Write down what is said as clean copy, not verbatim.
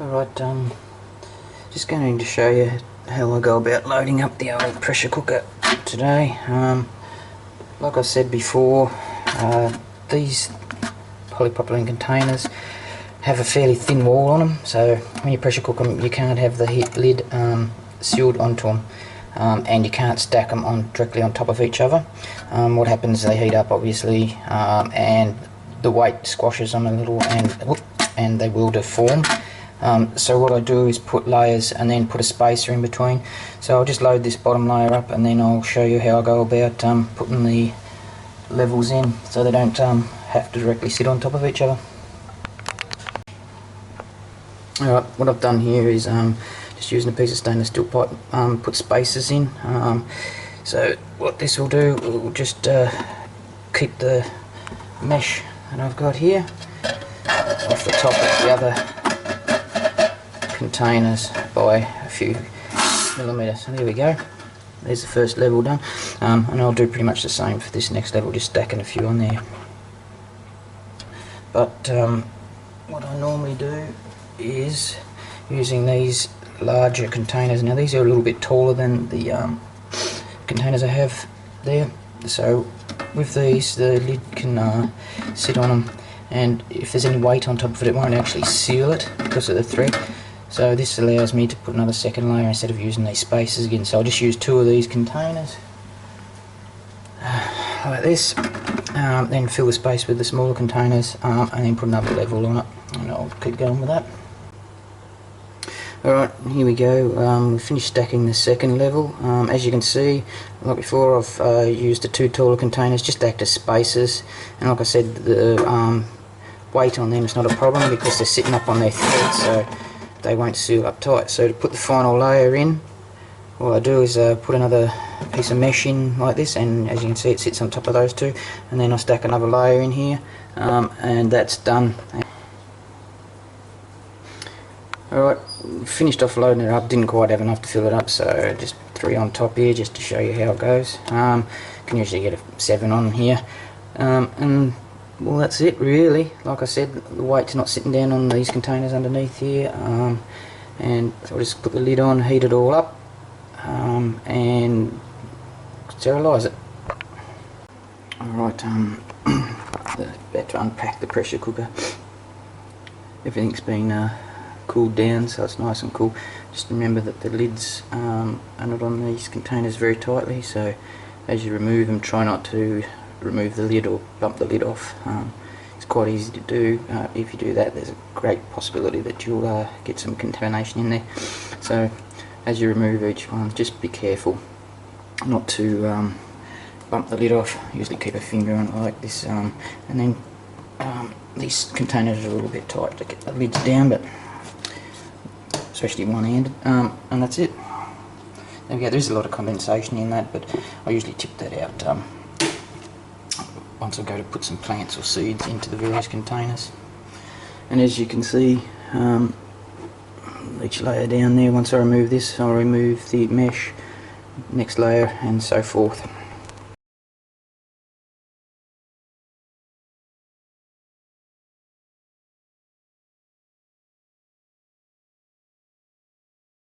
Alright, just going to show you how I go about loading up the old pressure cooker today. Like I said before, these polypropylene containers have a fairly thin wall on them, so when you pressure cook them you can't have the lid sealed onto them, and you can't stack them directly on top of each other. What happens, they heat up obviously, and the weight squashes them a little, and they will deform. So what I do is put layers and then put a spacer in between. So I'll just load this bottom layer up and then I'll show you how I go about putting the levels in so they don't have to directly sit on top of each other. Alright, what I've done here is just using a piece of stainless steel pipe, put spacers in. So what this will do, it will just keep the mesh that I've got here off the top of the other containers by a few millimetres. So there we go, there's the first level done, and I'll do pretty much the same for this next level, just stacking a few on there. But what I normally do is using these larger containers. Now these are a little bit taller than the containers I have there, so with these the lid can sit on them, and if there's any weight on top of it, it won't actually seal it because of the thread. So this allows me to put another second layer instead of using these spacers again. So I'll just use 2 of these containers like this, then fill the space with the smaller containers, and then put another level on it, and I'll keep going with that. Alright, here we go. We've finished stacking the second level. As you can see, like before, I've used the 2 taller containers just to act as spacers, and like I said, the weight on them is not a problem because they're sitting up on their threads, so they won't seal up tight. So to put the final layer in, what I do is put another piece of mesh in like this, and as you can see it sits on top of those 2, and then I stack another layer in here, and that's done. Alright, finished off loading it up, didn't quite have enough to fill it up, so just 3 on top here just to show you how it goes. Can usually get a 7 on here, and well, that's it really. Like I said, the weight's not sitting down on these containers underneath here, and so I'll just put the lid on, heat it all up, and sterilise it. Alright, about to unpack the pressure cooker. Everything's been cooled down, so it's nice and cool. Just remember that the lids are not on these containers very tightly, so as you remove them, try not to remove the lid or bump the lid off. It's quite easy to do. If you do that, there's a great possibility that you'll get some contamination in there. So as you remove each one, just be careful not to bump the lid off. Usually keep a finger on it like this, and then these containers are a little bit tight to get the lids down, but especially one-handed, and that's it. There we go. There's a lot of condensation in that, but I usually tip that out once I go to put some plants or seeds into the various containers. And as you can see, each layer down there, once I remove this, I'll remove the mesh, next layer, and so forth.